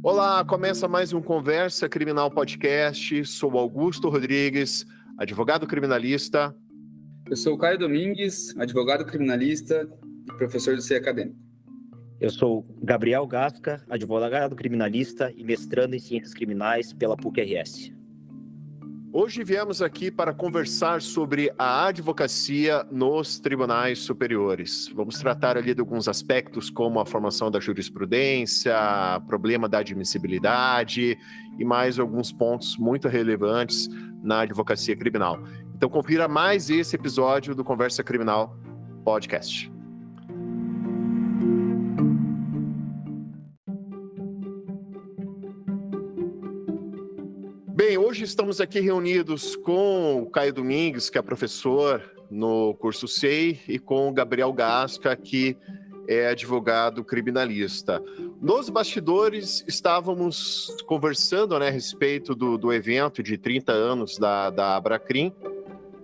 Olá, começa mais um Conversa Criminal Podcast. Sou Augusto Rodrigues, advogado criminalista. Eu sou o Caio Domingues, advogado criminalista e professor do CEI Acadêmico. Eu sou Gabriel Gasca, advogado criminalista e mestrando em Ciências Criminais pela PUC-RS. Hoje viemos aqui para conversar sobre a advocacia nos tribunais superiores. Vamos tratar ali de alguns aspectos como a formação da jurisprudência, problema da admissibilidade e mais alguns pontos muito relevantes na advocacia criminal. Então confira mais esse episódio do Conversa Criminal Podcast. Bem, hoje estamos aqui reunidos com o Caio Domingues, que é professor no curso CEI, e com o Gabriel Gasca, que é advogado criminalista. Nos bastidores, estávamos conversando, a respeito do evento de 30 anos da Abracrim,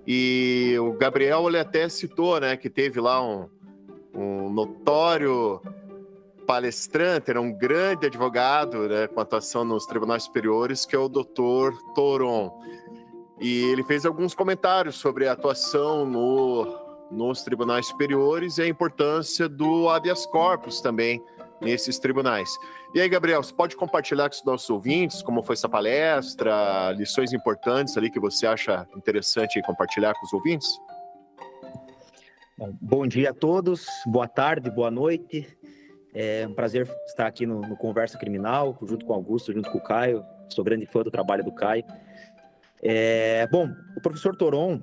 e o Gabriel ele até citou que teve lá um notório palestrante, era um grande advogado com atuação nos tribunais superiores, que é o Dr. Toron. E ele fez alguns comentários sobre a atuação nos tribunais superiores e a importância do habeas corpus também nesses tribunais. E aí, Gabriel, você pode compartilhar com os nossos ouvintes como foi essa palestra, lições importantes ali que você acha interessante compartilhar com os ouvintes? Bom dia a todos, boa tarde, boa noite. É um prazer estar aqui no Conversa Criminal, junto com o Augusto, junto com o Caio. Sou grande fã do trabalho do Caio. Bom, o professor Toron,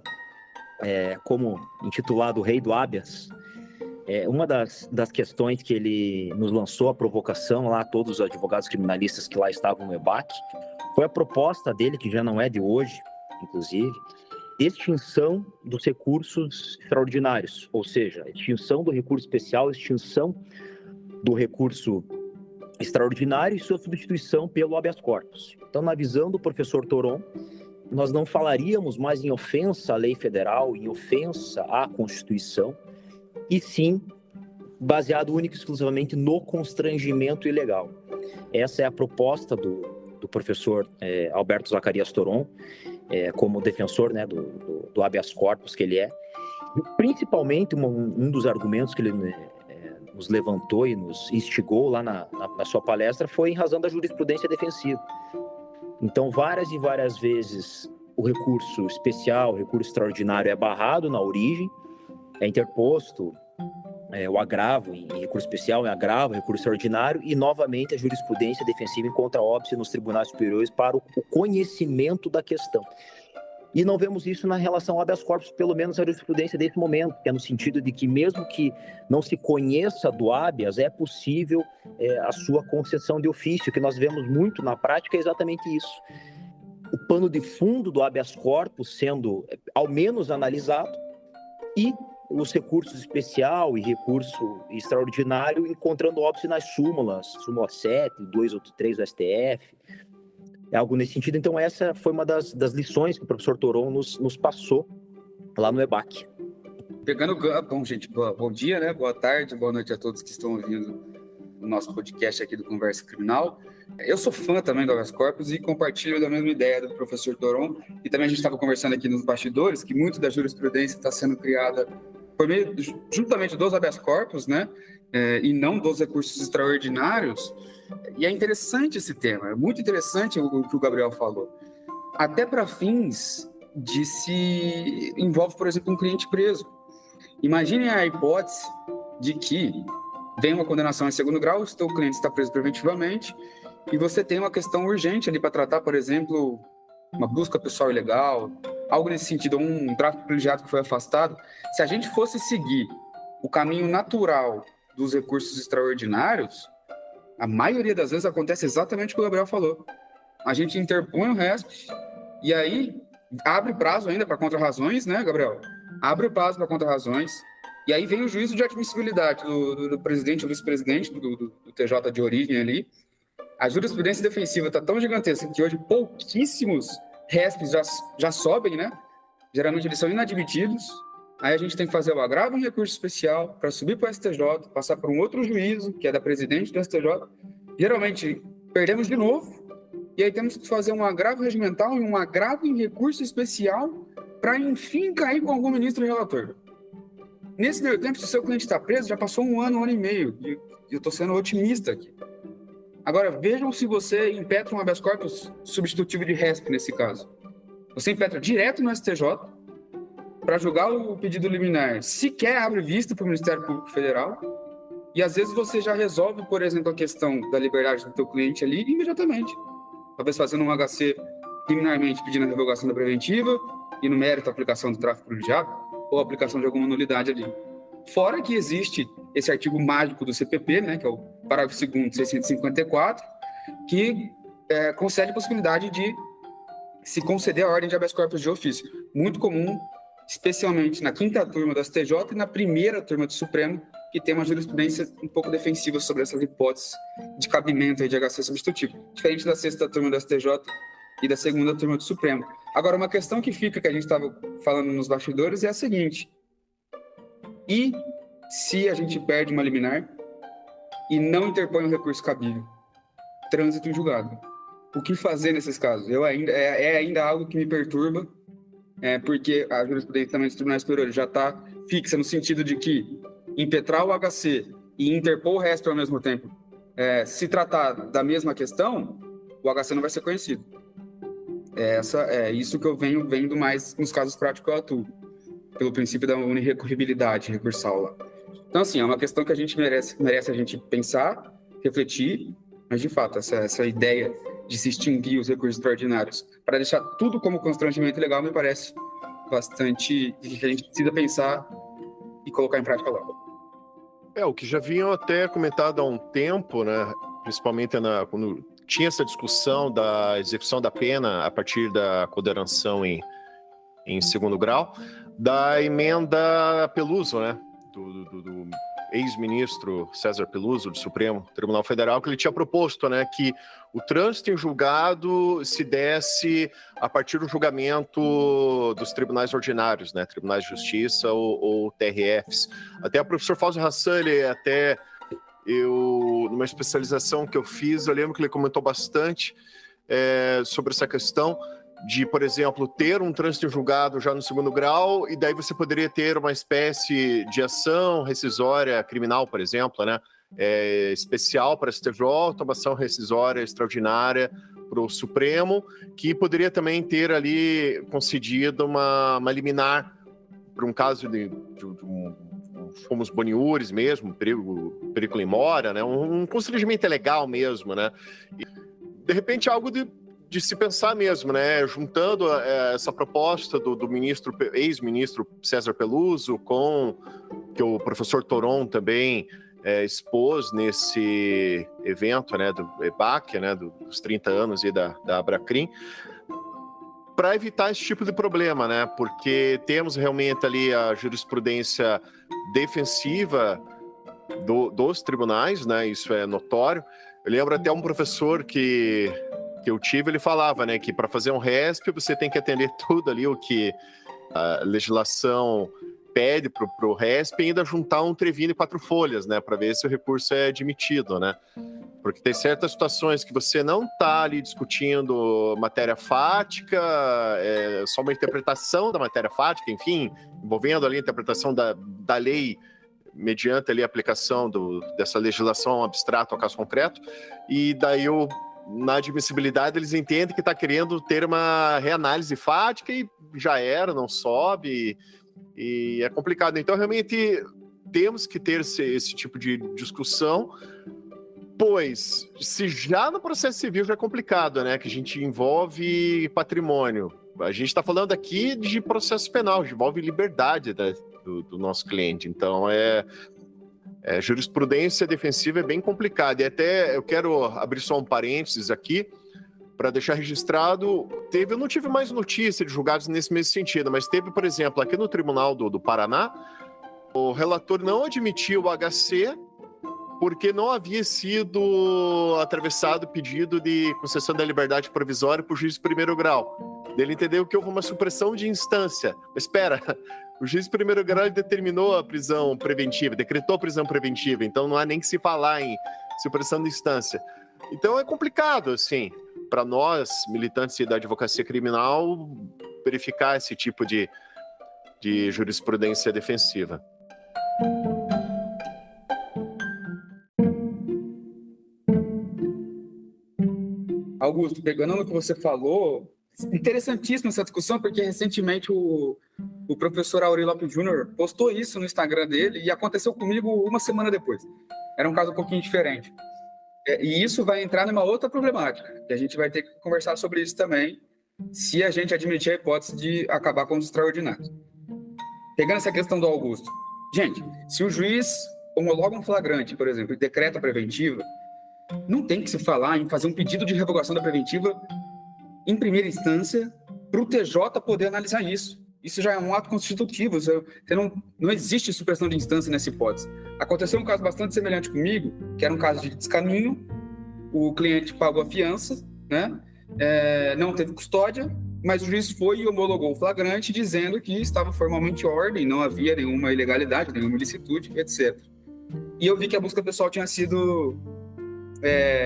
como intitulado Rei do Habeas, uma das questões que ele nos lançou, a provocação lá, todos os advogados criminalistas que lá estavam no EBAC, foi a proposta dele, que já não é de hoje, inclusive, extinção dos recursos extraordinários, ou seja, extinção do recurso especial, extinção do recurso extraordinário e sua substituição pelo habeas corpus. Então, na visão do professor Toron, nós não falaríamos mais em ofensa à lei federal, em ofensa à Constituição, e sim baseado único e exclusivamente no constrangimento ilegal. Essa é a proposta do professor Alberto Zacarias Toron, como defensor do habeas corpus que ele é. E, principalmente, um dos argumentos que ele nos levantou e nos instigou lá na sua palestra foi em razão da jurisprudência defensiva. Então, várias e várias vezes o recurso especial, o recurso extraordinário é barrado na origem, é interposto o agravo em recurso especial, em agravo, recurso extraordinário, e novamente a jurisprudência defensiva encontra óbice nos tribunais superiores para o conhecimento da questão. E não vemos isso na relação ao habeas corpus, pelo menos a jurisprudência desse momento, que é no sentido de que mesmo que não se conheça do habeas, é possível a sua concessão de ofício, que nós vemos muito na prática é exatamente isso. O pano de fundo do habeas corpus sendo ao menos analisado e os recursos especial e recurso extraordinário encontrando óbice nas súmula 7, 283 do STF, é algo nesse sentido. Então essa foi uma das lições que o professor Toron nos passou lá no EBAC. Bom, gente, bom dia, boa tarde, boa noite a todos que estão ouvindo o nosso podcast aqui do Conversa Criminal. Eu sou fã também do habeas corpus e compartilho da mesma ideia do professor Toron, e também a gente estava conversando aqui nos bastidores que muito da jurisprudência está sendo criada por meio juntamente dos habeas corpus, e não dos recursos extraordinários. E é interessante esse tema, é muito interessante o que o Gabriel falou. Até para fins de se envolve, por exemplo, um cliente preso. Imaginem a hipótese de que vem uma condenação em segundo grau, o cliente está preso preventivamente, e você tem uma questão urgente ali para tratar, por exemplo, uma busca pessoal ilegal, algo nesse sentido, um tráfico privilegiado que foi afastado. Se a gente fosse seguir o caminho natural dos recursos extraordinários, a maioria das vezes acontece exatamente o que o Gabriel falou. A gente interpõe o RESP e aí abre prazo ainda para contra-razões, Gabriel? Abre o prazo para contra-razões e aí vem o juízo de admissibilidade do presidente ou vice-presidente do TJ de origem ali. A jurisprudência defensiva está tão gigantesca que hoje pouquíssimos RESPs já sobem, Geralmente eles são inadmitidos Aí a gente tem que fazer o agravo em recurso especial para subir para o STJ, passar por um outro juízo, que é da presidente do STJ. Geralmente, perdemos de novo, e aí temos que fazer um agravo regimental e um agravo em recurso especial para, enfim, cair com algum ministro relator. Nesse meio tempo, se o seu cliente está preso, já passou 1 ano, 1 ano e meio, e eu estou sendo otimista aqui. Agora, vejam se você impetra um habeas corpus substitutivo de RESP nesse caso. Você impetra direto no STJ, para julgar o pedido liminar, sequer abre vista para o Ministério Público Federal, e às vezes você já resolve, por exemplo, a questão da liberdade do teu cliente ali imediatamente. Talvez fazendo um HC liminarmente pedindo a revogação da preventiva e no mérito a aplicação do tráfico privilegiado ou a aplicação de alguma nulidade ali. Fora que existe esse artigo mágico do CPP, né, que é o parágrafo 2º, 654, que concede a possibilidade de se conceder a ordem de habeas corpus de ofício. Muito comum, especialmente na 5ª turma do STJ e na 1ª turma do Supremo, que tem uma jurisprudência um pouco defensiva sobre essas hipóteses de cabimento aí de HC substitutivo, diferente da 6ª turma do STJ e da 2ª turma do Supremo. Agora, uma questão que fica, que a gente estava falando nos bastidores, é a seguinte: e se a gente perde uma liminar e não interpõe um recurso cabível? Trânsito em julgado. O que fazer nesses casos? É ainda algo que me perturba, porque a jurisprudência também dos tribunais superiores já está fixa no sentido de que impetrar o HC e interpor o RESP ao mesmo tempo, se tratar da mesma questão, o HC não vai ser conhecido. É isso que eu venho vendo mais nos casos práticos que eu atuo, pelo princípio da unirrecorribilidade recursal lá. Então, assim, é uma questão que a gente merece a gente pensar, refletir, mas, de fato, essa ideia de se extinguir os recursos extraordinários para deixar tudo como constrangimento legal me parece bastante que a gente precisa pensar e colocar em prática logo. O que já vinham até comentado há um tempo, né, principalmente quando tinha essa discussão da execução da pena a partir da condenação em 2º grau, da emenda Peluso, né, do ex-ministro César Peluso, do Supremo Tribunal Federal, que ele tinha proposto, né, que o trânsito em julgado se desse a partir do julgamento dos tribunais ordinários, né, tribunais de justiça ou TRFs. Até o professor Fausto Hassan, numa especialização que eu fiz, eu lembro que ele comentou bastante sobre essa questão de, por exemplo, ter um trânsito em julgado já no 2º grau, e daí você poderia ter uma espécie de ação rescisória criminal, por exemplo, né? Especial para a STJ, uma ação rescisória extraordinária para o Supremo, que poderia também ter ali concedido uma liminar para um caso de fomos boniures mesmo, perigo in mora, né? Um constrangimento legal mesmo, né? E, de repente, algo de se pensar mesmo, né? Juntando essa proposta do ex-ministro César Peluso com que o professor Toron também expôs nesse evento, né, do EBAC, né, dos 30 anos aí da Abracrim, para evitar esse tipo de problema, né? Porque temos realmente ali a jurisprudência defensiva dos tribunais, né? Isso é notório. Eu lembro até um professor que eu tive, ele falava, né, que para fazer um RESP você tem que atender tudo ali o que a legislação pede para o RESP e ainda juntar um trevino e 4 folhas, né, para ver se o recurso é admitido, né? Porque tem certas situações que você não está ali discutindo matéria fática, só uma interpretação da matéria fática, enfim, envolvendo ali a interpretação da lei mediante ali a aplicação dessa legislação abstrata ao caso concreto, e daí na admissibilidade eles entendem que está querendo ter uma reanálise fática e já era, não sobe, e é complicado. Então, realmente, temos que ter esse tipo de discussão, pois, se já no processo civil já é complicado, né, que a gente envolve patrimônio, a gente está falando aqui de processo penal, envolve liberdade do nosso cliente, então jurisprudência defensiva é bem complicada. E até eu quero abrir só um parênteses aqui para deixar registrado. Eu não tive mais notícia de julgados nesse mesmo sentido, mas teve, por exemplo, aqui no Tribunal do Paraná, o relator não admitiu o HC porque não havia sido atravessado o pedido de concessão da liberdade provisória por juiz de 1º grau. Ele entendeu que houve uma supressão de instância. Mas espera, O juiz de primeiro grau ele determinou a prisão preventiva, decretou a prisão preventiva, então não há nem que se falar em supressão de instância. Então é complicado, assim, para nós, militantes da advocacia criminal, verificar esse tipo de jurisprudência defensiva. Augusto, pegando no que você falou, interessantíssima essa discussão, porque recentemente o professor Aurélio Lopes Júnior postou isso no Instagram dele e aconteceu comigo uma semana depois. Era um caso um pouquinho diferente. E isso vai entrar numa outra problemática, que a gente vai ter que conversar sobre isso também, se a gente admitir a hipótese de acabar com os extraordinários. Pegando essa questão do Augusto. Gente, se o juiz homologa um flagrante, por exemplo, e decreta a preventiva, não tem que se falar em fazer um pedido de revogação da preventiva em primeira instância para o TJ poder analisar isso. Isso já é um ato constitutivo. Não existe supressão de instância nessa hipótese. Aconteceu um caso bastante semelhante comigo, que era um caso de descaminho. O cliente pagou a fiança, né? Não teve custódia, mas o juiz foi e homologou o flagrante dizendo que estava formalmente em ordem, não havia nenhuma ilegalidade, nenhuma ilicitude, etc. E eu vi que a busca pessoal tinha sido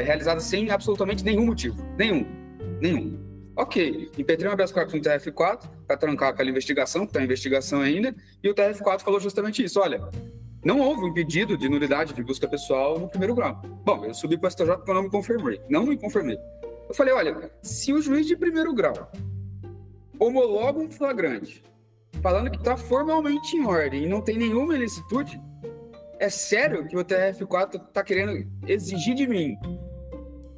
realizada sem absolutamente nenhum motivo. Nenhum. Ok, impetrei um habeas corpus no TRF4 para trancar aquela investigação, que está em investigação ainda, e o TRF4 falou justamente isso. Olha, não houve um pedido de nulidade de busca pessoal no primeiro grau. Bom, eu subi para o STJ porque eu não me conformei. Eu falei, olha, se o juiz de primeiro grau homologa um flagrante falando que está formalmente em ordem e não tem nenhuma ilicitude, é sério que o TRF4 está querendo exigir de mim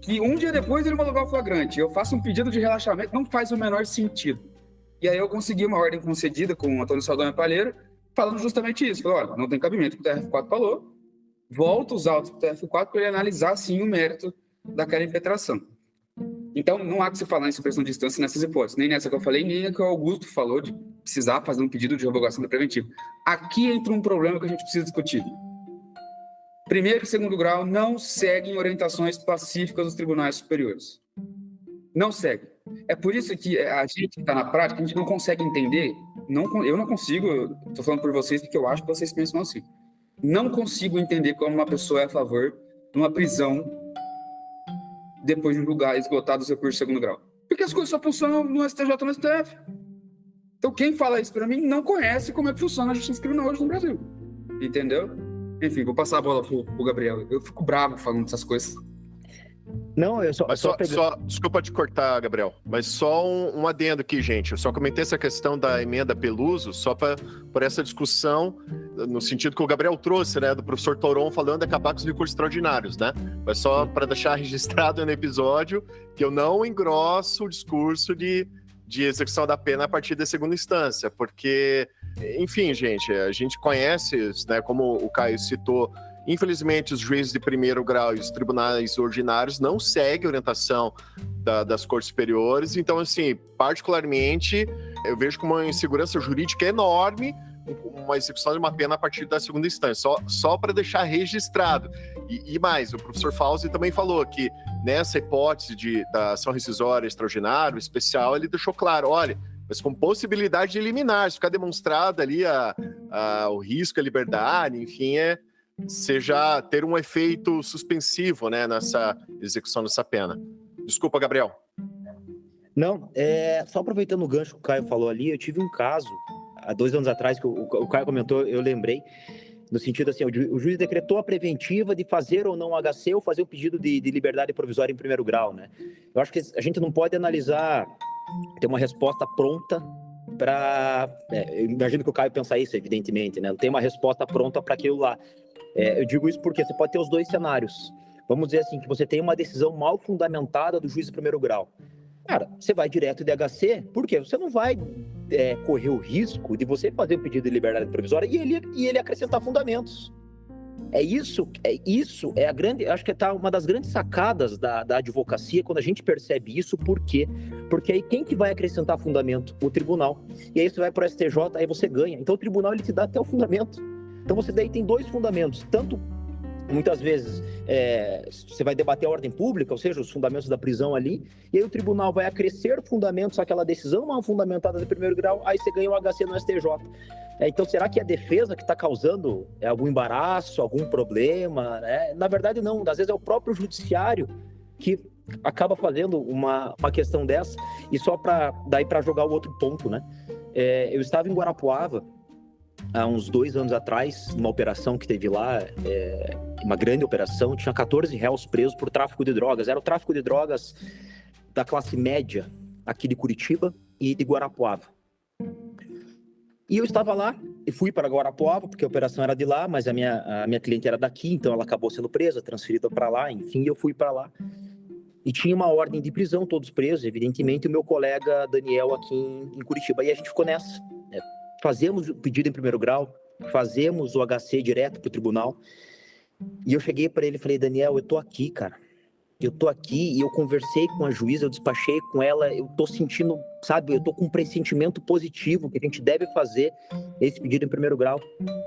que um dia depois ele homologar o flagrante, eu faço um pedido de relaxamento? Não faz o menor sentido. E aí eu consegui uma ordem concedida com o Antônio Saldanha Palheiro, falando justamente isso. Falei, olha, não tem cabimento o que o TRF4 falou, volta os autos do TRF4 para ele analisar, sim, o mérito daquela impetração. Então, não há que se falar em supressão de instância nessas hipóteses, nem nessa que eu falei, nem a que o Augusto falou de precisar fazer um pedido de revogação da preventiva. Aqui entra um problema que a gente precisa discutir. Primeiro e segundo grau não seguem orientações pacíficas dos tribunais superiores. Não seguem. É por isso que a gente que está na prática, a gente não consegue entender, eu não consigo, estou falando por vocês porque eu acho que vocês pensam assim, não consigo entender como uma pessoa é a favor de uma prisão depois de julgar esgotado os recursos de segundo grau. Porque as coisas só funcionam no STJ e no STF. Então quem fala isso para mim não conhece como é que funciona a justiça criminal hoje no Brasil. Entendeu? Enfim, vou passar a bola pro Gabriel. Eu fico bravo falando dessas coisas. Não, eu só... Desculpa te cortar, Gabriel, mas só um adendo aqui, gente. Eu só comentei essa questão da emenda Peluso só por essa discussão, no sentido que o Gabriel trouxe, né, do professor Toron falando de acabar com os recursos extraordinários, né? Mas só para deixar registrado no episódio que eu não engrosso o discurso de execução da pena a partir da segunda instância, porque, enfim, gente, a gente conhece, né, como o Caio citou, infelizmente os juízes de primeiro grau e os tribunais ordinários não seguem a orientação das cortes superiores, então, assim, particularmente, eu vejo como uma insegurança jurídica enorme uma execução de uma pena a partir da segunda instância, só para deixar registrado. E mais, o professor Fauzi também falou que nessa hipótese da ação rescisória extraordinária, especial, ele deixou claro, olha, mas com possibilidade de eliminar, se ficar demonstrado ali o risco à liberdade, enfim, seja ter um efeito suspensivo, né, nessa execução dessa pena. Desculpa, Gabriel. Não, só aproveitando o gancho que o Caio falou ali, eu tive um caso, há 2 anos atrás, que o Caio comentou, eu lembrei, no sentido assim, o juiz decretou a preventiva de fazer ou não HC ou fazer o pedido de liberdade provisória em primeiro grau, né? Eu acho que a gente não pode analisar, ter uma resposta pronta para... eu imagino que o Caio pensa isso, evidentemente, né? Não tem uma resposta pronta para aquilo lá. Eu digo isso porque você pode ter os 2 cenários. Vamos dizer assim, que você tem uma decisão mal fundamentada do juiz de primeiro grau. Cara, você vai direto de HC, por quê? Você não vai correr o risco de você fazer o pedido de liberdade provisória e ele acrescentar fundamentos. Isso é a grande, acho que tá uma das grandes sacadas da advocacia quando a gente percebe isso. Por quê? Porque aí quem que vai acrescentar fundamento? O tribunal. E aí você vai para o STJ, aí você ganha. Então o tribunal ele te dá até o fundamento. Então você daí tem 2 fundamentos, tanto Muitas vezes você vai debater a ordem pública, ou seja, os fundamentos da prisão ali, e aí o tribunal vai acrescer fundamentos àquela decisão mal fundamentada de primeiro grau, aí você ganha o HC no STJ. Então, será que é a defesa que está causando algum embaraço, algum problema? Né? Na verdade, não. Às vezes é o próprio judiciário que acaba fazendo uma questão dessa, e só para jogar o outro ponto, né? Eu estava em Guarapuava há uns 2 anos atrás, numa operação que teve lá, uma grande operação, tinha 14 réus presos por tráfico de drogas. Era o tráfico de drogas da classe média aqui de Curitiba e de Guarapuava. E eu estava lá e fui para Guarapuava, porque a operação era de lá, mas a minha cliente era daqui, então ela acabou sendo presa, transferida para lá, enfim, eu fui para lá. E tinha uma ordem de prisão, todos presos, evidentemente, e o meu colega Daniel aqui em Curitiba. E a gente ficou nessa. Fazemos o pedido em primeiro grau, fazemos o HC direto para o tribunal. E eu cheguei para ele e falei, Daniel, eu tô aqui, cara. Eu tô aqui e eu conversei com a juíza, eu despachei com ela, eu tô sentindo, sabe, eu tô com um pressentimento positivo que a gente deve fazer esse pedido em primeiro grau.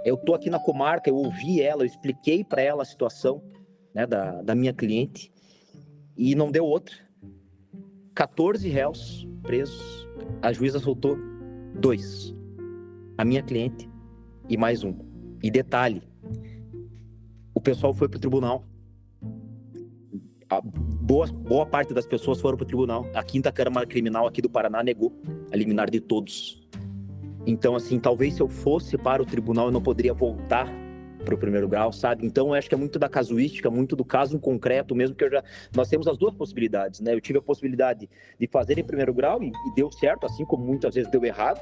Eu tô aqui na comarca, eu ouvi ela, eu expliquei para ela a situação, né, da minha cliente e não deu outra. 14 réus presos, a juíza soltou 2. A minha cliente e mais um. E detalhe, o pessoal foi pro tribunal. Boa parte das pessoas foram pro tribunal. A 5ª Câmara Criminal aqui do Paraná negou a liminar de todos. Então, assim, talvez se eu fosse para o tribunal, eu não poderia voltar para o primeiro grau, sabe? Então, eu acho que é muito da casuística, muito do caso em concreto, mesmo que nós temos as duas possibilidades, né? Eu tive a possibilidade de fazer em primeiro grau e deu certo, assim como muitas vezes deu errado.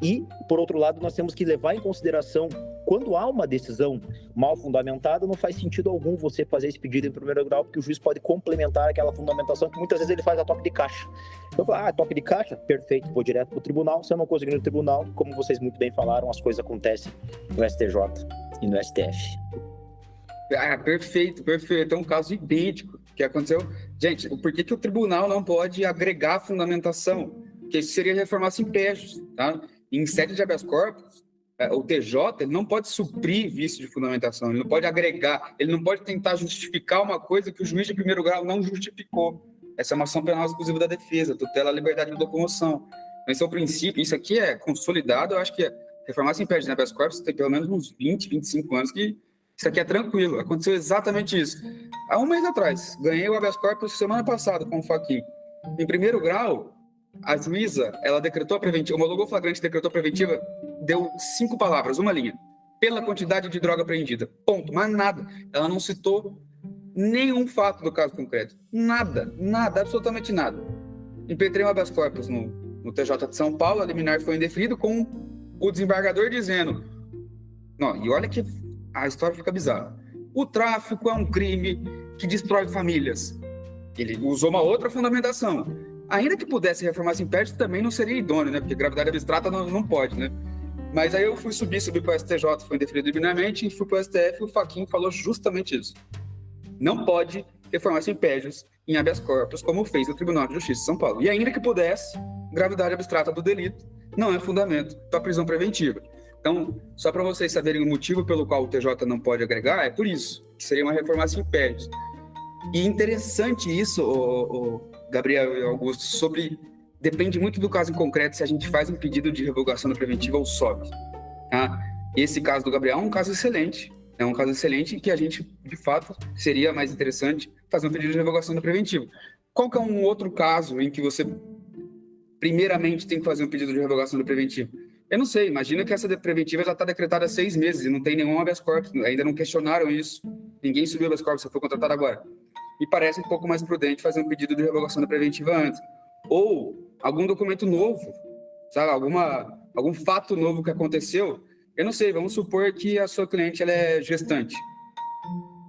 E, por outro lado, nós temos que levar em consideração, quando há uma decisão mal fundamentada, não faz sentido algum você fazer esse pedido em primeiro grau, porque o juiz pode complementar aquela fundamentação que muitas vezes ele faz a toque de caixa. Então, eu falo, toque de caixa? Perfeito, vou direto para o tribunal. Se eu não conseguir no tribunal, como vocês muito bem falaram, as coisas acontecem no STJ e no STF. Perfeito. É um caso idêntico que aconteceu. Gente, por que o tribunal não pode agregar fundamentação? Porque isso seria reformar simpégios, tá? Em sede de habeas corpus, o TJ ele não pode suprir vício de fundamentação, ele não pode agregar, ele não pode tentar justificar uma coisa que o juiz de primeiro grau não justificou. Essa é uma ação penal exclusiva da defesa, tutela a liberdade de locomoção. Esse é o princípio, isso aqui é consolidado, eu acho que reformar sem impede, né? Habeas corpus tem pelo menos uns 20, 25 anos que isso aqui é tranquilo. Aconteceu exatamente isso. Há 1 mês atrás, ganhei o habeas corpus semana passada com o Faquin. Em primeiro grau, a juíza, ela decretou a preventiva, homologou o flagrante, decretou a preventiva, deu 5 palavras, 1 linha. Pela quantidade de droga apreendida. Ponto. Mas nada. Ela não citou nenhum fato do caso concreto. Nada, absolutamente nada. Impetrei um habeas corpus no TJ de São Paulo, a liminar foi indeferido com o desembargador dizendo... Não, e olha que a história fica bizarra. O tráfico é um crime que destrói famílias. Ele usou uma outra fundamentação. Ainda que pudesse reformar sem impede, também não seria idôneo, né? Porque gravidade abstrata não pode, né? Mas aí eu fui subir para o STJ, foi indeferido liminarmente, e fui para o STF, e o Faquin falou justamente isso. Não pode reformar sem impédios em habeas corpus, como fez o Tribunal de Justiça de São Paulo. E ainda que pudesse, gravidade abstrata do delito não é fundamento para prisão preventiva. Então, só para vocês saberem o motivo pelo qual o TJ não pode agregar, é por isso, que seria uma reforma sem impédios. E interessante isso, Gabriel e Augusto, depende muito do caso em concreto se a gente faz um pedido de revogação da preventiva ou sobe. Tá? Esse caso do Gabriel é um caso excelente. É um caso excelente que a gente, de fato, seria mais interessante fazer um pedido de revogação da preventiva. Qual que é um outro caso em que você, primeiramente, tem que fazer um pedido de revogação da preventiva? Eu não sei, imagina que essa preventiva já está decretada há 6 meses e não tem nenhum habeas corpus, ainda não questionaram isso. Ninguém subiu habeas corpus, só foi contratado agora. Me parece um pouco mais prudente fazer um pedido de revogação da preventiva antes. Ou algum documento novo, sabe? Algum fato novo que aconteceu. Eu não sei, vamos supor que a sua cliente ela é gestante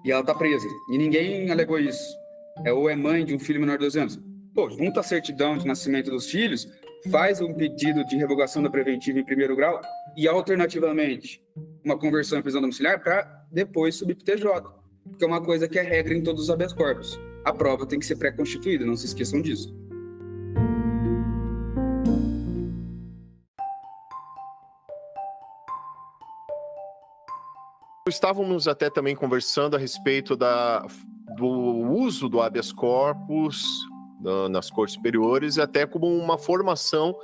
e ela está presa e ninguém alegou isso. Ou é mãe de um filho menor de 12 anos. Pô, junta a certidão de nascimento dos filhos, faz um pedido de revogação da preventiva em primeiro grau e, alternativamente, uma conversão em prisão domiciliar para depois subir para o TJ. Porque é uma coisa que é regra em todos os habeas corpus. A prova tem que ser pré-constituída, não se esqueçam disso. Estávamos até também conversando a respeito do uso do habeas corpus nas cortes superiores, até como uma formação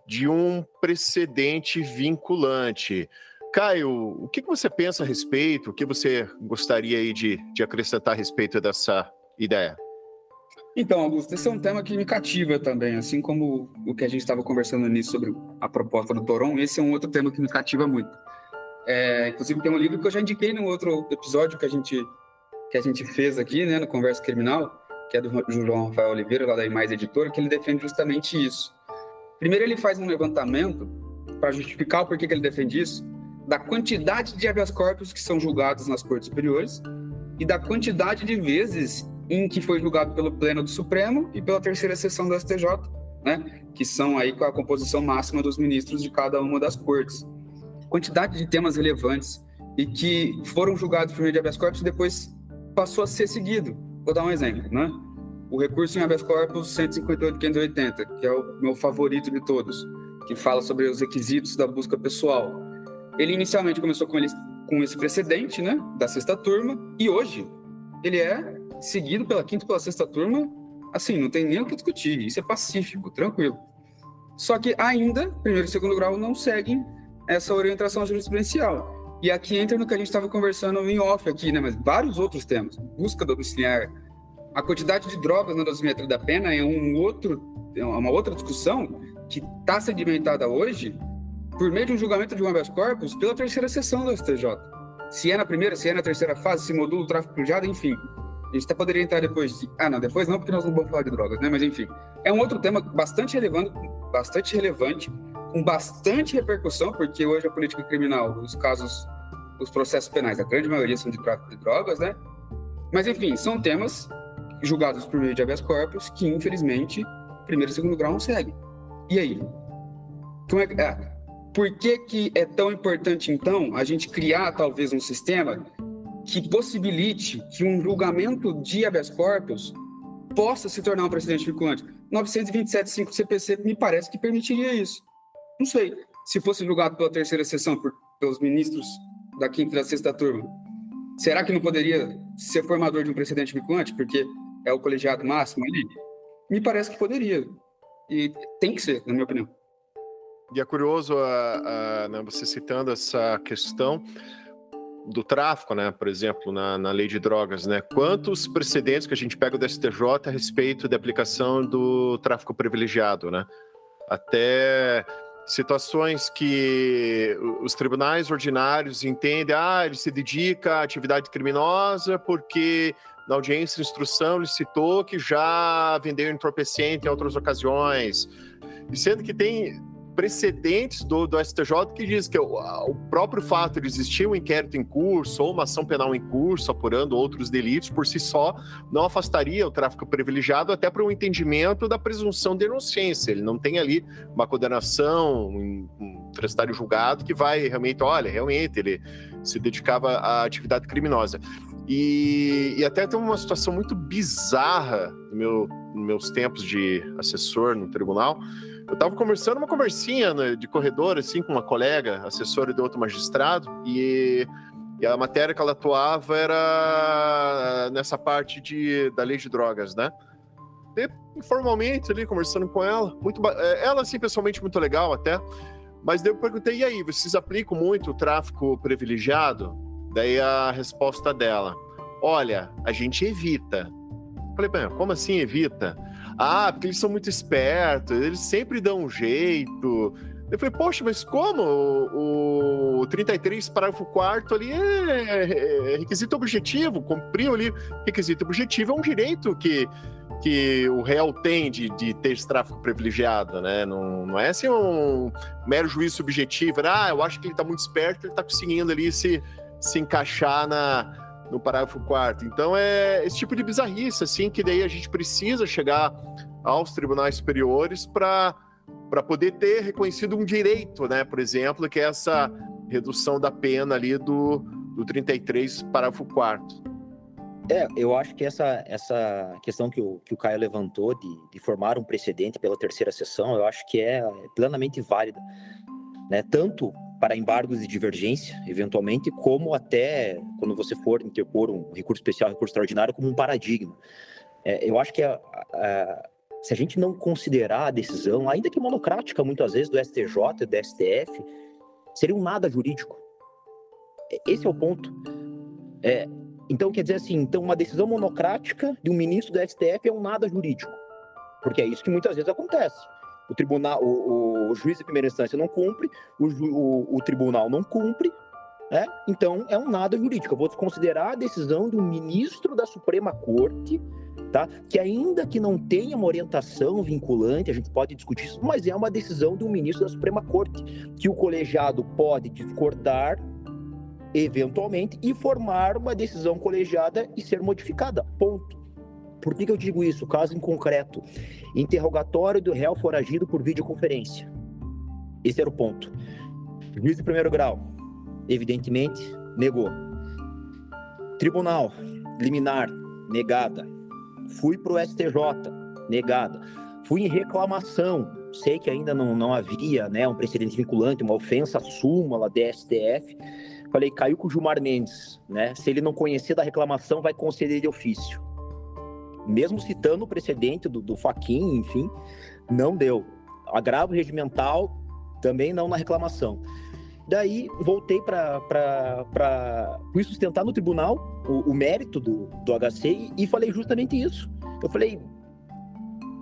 de um precedente vinculante. Caio, o que você pensa a respeito? O que você gostaria aí de acrescentar a respeito dessa ideia? Então, Augusto, esse é um tema que me cativa também, assim como o que a gente estava conversando nisso sobre a proposta do Toron, esse é um outro tema que me cativa muito. Inclusive, tem um livro que eu já indiquei no outro episódio que a gente fez aqui, né, no Conversa Criminal, que é do João Rafael Oliveira, lá da Imais Editora, que ele defende justamente isso. Primeiro, ele faz um levantamento para justificar o porquê que ele defende isso, da quantidade de habeas corpus que são julgados nas cortes superiores e da quantidade de vezes em que foi julgado pelo Pleno do Supremo e pela terceira seção do STJ, né, que são aí com a composição máxima dos ministros de cada uma das cortes. Quantidade de temas relevantes e que foram julgados por meio de habeas corpus e depois passou a ser seguido. Vou dar um exemplo, né? O recurso em habeas corpus 158.580, que é o meu favorito de todos, que fala sobre os requisitos da busca pessoal. Ele inicialmente começou com esse precedente, né, da sexta turma, e hoje ele é seguido pela quinta e pela sexta turma, assim, não tem nem o que discutir, isso é pacífico, tranquilo. Só que ainda, primeiro e segundo grau não seguem essa orientação jurisprudencial. E aqui entra no que a gente estava conversando em off aqui, né, mas vários outros temas, busca domiciliar, a quantidade de drogas na dosimetria da pena é uma outra discussão que está sedimentada hoje por meio de um julgamento de um habeas corpus pela terceira seção do STJ. Se é na primeira, se é na terceira fase, se modula o tráfico privilegiado, enfim. A gente até poderia entrar depois de... depois não, porque nós não vamos falar de drogas, né? Mas enfim, é um outro tema bastante relevante, com bastante repercussão, porque hoje a política criminal, os processos penais, a grande maioria são de tráfico de drogas, né? Mas enfim, são temas julgados por meio de habeas corpus que, infelizmente, primeiro e segundo grau não seguem. E aí? Por que é tão importante, então, a gente criar, talvez, um sistema que possibilite que um julgamento de habeas corpus possa se tornar um precedente vinculante? 927.5 CPC me parece que permitiria isso. Não sei. Se fosse julgado pela terceira seção, pelos ministros da quinta e da sexta turma, será que não poderia ser formador de um precedente vinculante? Porque é o colegiado máximo ali? Me parece que poderia. E tem que ser, na minha opinião. E é curioso né, você citando essa questão do tráfico, né, por exemplo, na lei de drogas, né? Quantos precedentes que a gente pega do STJ a respeito da aplicação do tráfico privilegiado, né? Até situações que os tribunais ordinários entendem, ele se dedica à atividade criminosa porque na audiência de instrução ele citou que já vendeu entorpecente em outras ocasiões, e sendo que tem precedentes do STJ que diz que o próprio fato de existir um inquérito em curso ou uma ação penal em curso apurando outros delitos por si só não afastaria o tráfico privilegiado, até para o entendimento da presunção de inocência. Ele não tem ali uma condenação, um prestário julgado que vai realmente, realmente ele se dedicava à atividade criminosa. E até tem uma situação muito bizarra nos meus tempos de assessor no tribunal. Eu estava conversando uma conversinha, né, de corredor, assim, com uma colega, assessora de outro magistrado, e a matéria que ela atuava era nessa parte da lei de drogas, né? E, informalmente, ali, conversando com ela, ela, assim, pessoalmente, muito legal até, mas daí eu perguntei, e aí, vocês aplicam muito o tráfico privilegiado? Daí a resposta dela, olha, a gente evita. Falei, como assim evita? Porque eles são muito espertos, eles sempre dão um jeito. Eu falei, poxa, mas como? O 33, parágrafo 4º ali é requisito objetivo, cumpriu ali requisito objetivo, é um direito que o réu tem de ter esse tráfico privilegiado, né? Não é assim um mero juízo subjetivo, eu acho que ele tá muito esperto, ele tá conseguindo ali se encaixar no parágrafo 4º. Então é esse tipo de bizarrice, assim, que daí a gente precisa chegar aos tribunais superiores para poder ter reconhecido um direito, né? Por exemplo, que é essa redução da pena ali do 33, parágrafo 4º. Eu acho que essa questão que o Caio levantou de formar um precedente pela terceira seção, eu acho que é plenamente válida, né? Tanto para embargos de divergência, eventualmente, como até quando você for interpor um recurso especial, recurso extraordinário, como um paradigma. Eu acho que se a gente não considerar a decisão, ainda que monocrática, muitas vezes, do STJ e do STF, seria um nada jurídico. Esse é o ponto. Então, quer dizer assim, então uma decisão monocrática de um ministro do STF é um nada jurídico, porque é isso que muitas vezes acontece. O tribunal, o juiz de primeira instância não cumpre, o tribunal não cumpre, né? Então é um nada jurídico. Eu vou desconsiderar a decisão do ministro da Suprema Corte, tá? Que ainda que não tenha uma orientação vinculante, a gente pode discutir isso, mas é uma decisão do ministro da Suprema Corte, que o colegiado pode discordar, eventualmente, e formar uma decisão colegiada e ser modificada. Ponto. Por que eu digo isso? Caso em concreto, interrogatório do réu foragido por videoconferência. Esse era o ponto. Juiz de primeiro grau, evidentemente, negou. Tribunal, liminar, negada. Fui para o STJ, negada. Fui em reclamação, sei que ainda não havia, né, um precedente vinculante, uma ofensa à súmula da STF. Falei, caiu com o Gilmar Mendes, né? Se ele não conhecer da reclamação, vai conceder de ofício. Mesmo citando o precedente do Fachin, enfim, não deu. Agravo regimental, também não na reclamação. Daí, voltei fui sustentar no tribunal o mérito do HC e falei justamente isso. Eu falei,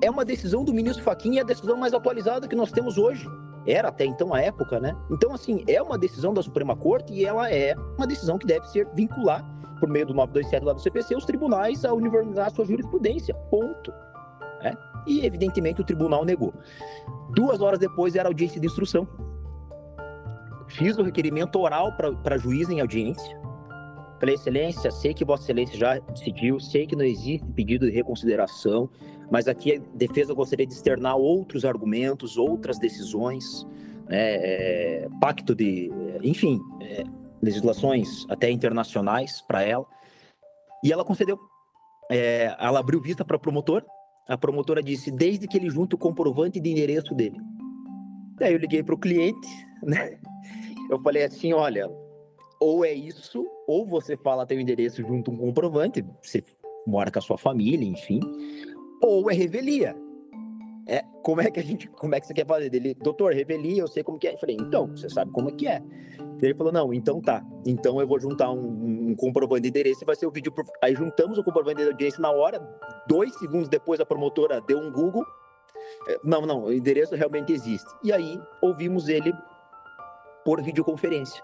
é uma decisão do ministro Fachin e é a decisão mais atualizada que nós temos hoje. Era até então a época, né? Então, assim, é uma decisão da Suprema Corte e ela é uma decisão que deve ser vincular, por meio do 927 lá do CPC, os tribunais a uniformizar a sua jurisprudência, ponto. E, evidentemente, o tribunal negou. 2 horas depois era audiência de instrução. Fiz o requerimento oral para juiz em audiência. Falei, excelência, sei que vossa excelência já decidiu, sei que não existe pedido de reconsideração, mas aqui a defesa gostaria de externar outros argumentos, outras decisões, pacto de... enfim... legislações até internacionais para ela, e ela concedeu. Ela abriu vista para a promotora disse, desde que ele junte o comprovante de endereço dele. Daí eu liguei para o cliente, né? Eu falei assim, olha, ou é isso, ou você fala teu endereço junto um comprovante, você mora com a sua família, enfim, ou é revelia. Como é que você quer fazer? Ele, doutor, revelia, eu sei como que é. Eu falei, então, você sabe como é que é. Ele falou, não, então tá. Então eu vou juntar um comprovante de endereço e vai ser o vídeo. Aí juntamos o comprovante de audiência na hora. 2 segundos depois a promotora deu um Google. Não, o endereço realmente existe. E aí ouvimos ele por videoconferência,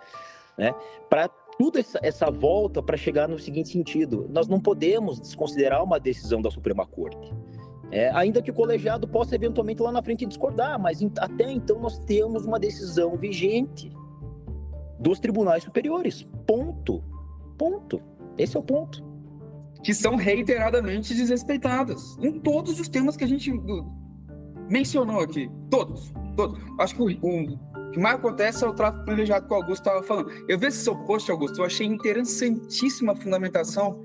né? Para tudo essa volta para chegar no seguinte sentido. Nós não podemos desconsiderar uma decisão da Suprema Corte. Ainda que o colegiado possa eventualmente lá na frente discordar, mas até então nós temos uma decisão vigente dos tribunais superiores. Ponto. Esse é o ponto. Que são reiteradamente desrespeitadas em todos os temas que a gente mencionou aqui. Todos. Acho que o que mais acontece é o tráfico privilegiado que o Augusto estava falando. Eu vi esse seu post, Augusto, eu achei interessantíssima a fundamentação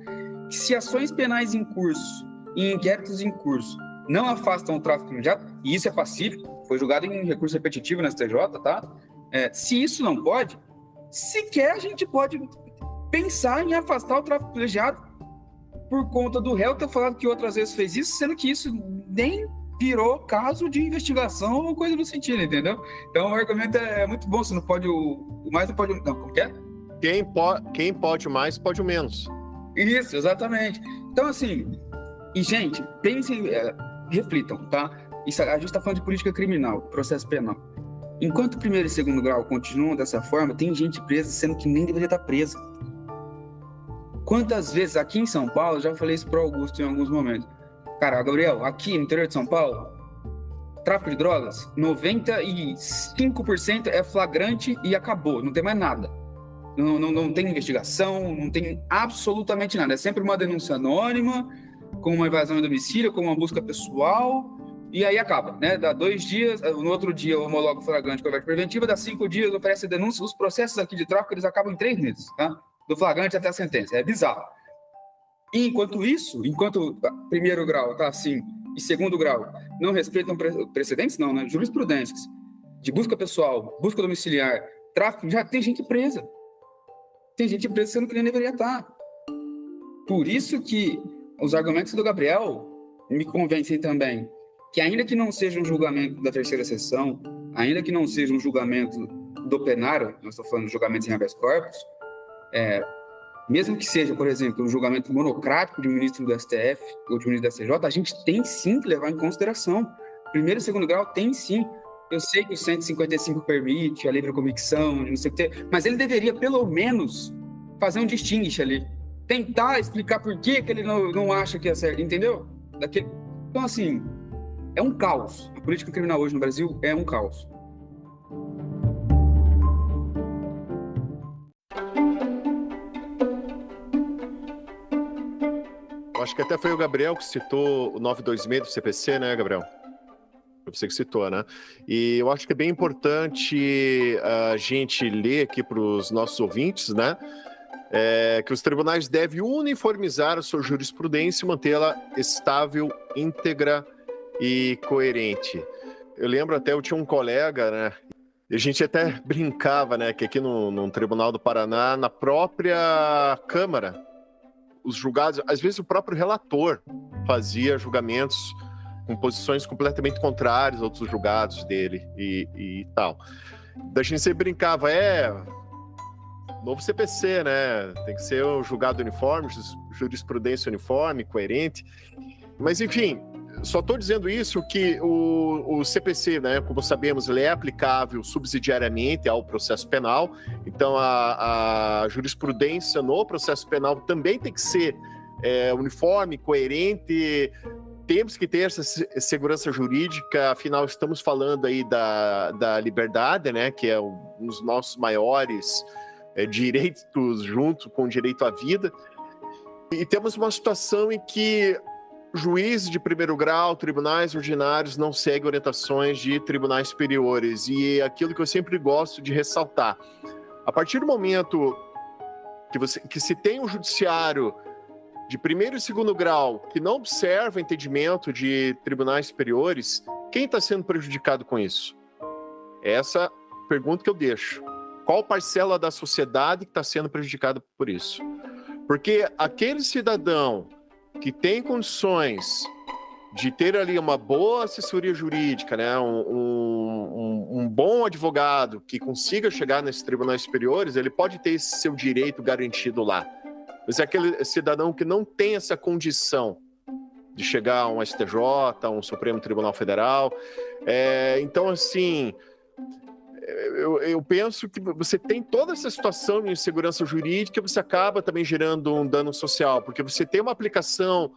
que se ações penais em curso e inquéritos em curso não afastam o tráfico privilegiado, e isso é pacífico, foi julgado em recurso repetitivo na STJ, tá? Se isso não pode, sequer a gente pode pensar em afastar o tráfico privilegiado por conta do réu ter falado que outras vezes fez isso, sendo que isso nem virou caso de investigação ou coisa do sentido, entendeu? Então o argumento é muito bom, você não pode o mais, não pode... Não, como que é? Quem pode o mais, pode o menos. Isso, exatamente. Então, assim... E, gente, pensem, reflitam, tá? A gente está falando de política criminal, processo penal. Enquanto o primeiro e segundo grau continuam dessa forma, tem gente presa sendo que nem deveria estar presa. Quantas vezes aqui em São Paulo, já falei isso para o Augusto em alguns momentos. Cara, Gabriel, aqui no interior de São Paulo, tráfico de drogas, 95% é flagrante e acabou, não tem mais nada. Não tem investigação, não tem absolutamente nada. É sempre uma denúncia anônima, com uma invasão em domicílio, com uma busca pessoal, e aí acaba, né? Dá 2 dias, no outro dia homologa o flagrante com a preventiva, dá 5 dias, oferece denúncia. Os processos aqui de tráfico, eles acabam em 3 meses, tá? Do flagrante até a sentença, é bizarro. E enquanto primeiro grau tá assim, e segundo grau não respeitam precedentes, não, né? Jurisprudências de busca pessoal, busca domiciliar, tráfico, já tem gente presa. Tem gente presa sendo que nem deveria estar. Por isso que os argumentos do Gabriel me convencem também que, ainda que não seja um julgamento da terceira sessão, ainda que não seja um julgamento do plenário, nós estamos falando de julgamento sem habeas corpus, mesmo que seja, por exemplo, um julgamento monocrático de um ministro do STF ou de um ministro da STJ, a gente tem sim que levar em consideração. Primeiro e segundo grau tem sim. Eu sei que o 155 permite a livre convicção, não sei o que, mas ele deveria, pelo menos, fazer um distingue ali. Tentar explicar por que ele não acha que é certo, entendeu? Então, assim, é um caos. A política criminal hoje no Brasil é um caos. Eu acho que até foi o Gabriel que citou o 926 do CPC, né, Gabriel? Foi você que citou, né? E eu acho que é bem importante a gente ler aqui para os nossos ouvintes, né? Que os tribunais devem uniformizar a sua jurisprudência e mantê-la estável, íntegra e coerente. Eu lembro até, eu tinha um colega, né? E a gente até brincava, né? Que aqui no Tribunal do Paraná, na própria Câmara, os julgados, às vezes o próprio relator fazia julgamentos com posições completamente contrárias a outros julgados dele e tal. Da gente sempre brincava, novo CPC, né? Tem que ser um julgado uniforme, jurisprudência uniforme, coerente. Mas, enfim, só estou dizendo isso que o CPC, né, como sabemos, ele é aplicável subsidiariamente ao processo penal. Então, a jurisprudência no processo penal também tem que ser uniforme, coerente. Temos que ter essa segurança jurídica, afinal, estamos falando aí da liberdade, né, que é um dos nossos maiores direitos, junto com o direito à vida. E temos uma situação em que juízes de primeiro grau, tribunais ordinários não seguem orientações de tribunais superiores. E aquilo que eu sempre gosto de ressaltar, a partir do momento que se tem um judiciário de primeiro e segundo grau que não observa entendimento de tribunais superiores, quem está sendo prejudicado com isso? Essa pergunta que eu deixo. Qual parcela da sociedade que está sendo prejudicada por isso? Porque aquele cidadão que tem condições de ter ali uma boa assessoria jurídica, né, um bom advogado que consiga chegar nesses tribunais superiores, ele pode ter esse seu direito garantido lá. Mas é aquele cidadão que não tem essa condição de chegar a um STJ, a um Supremo Tribunal Federal. Então, assim, eu penso que você tem toda essa situação de insegurança jurídica, você acaba também gerando um dano social, porque você tem uma aplicação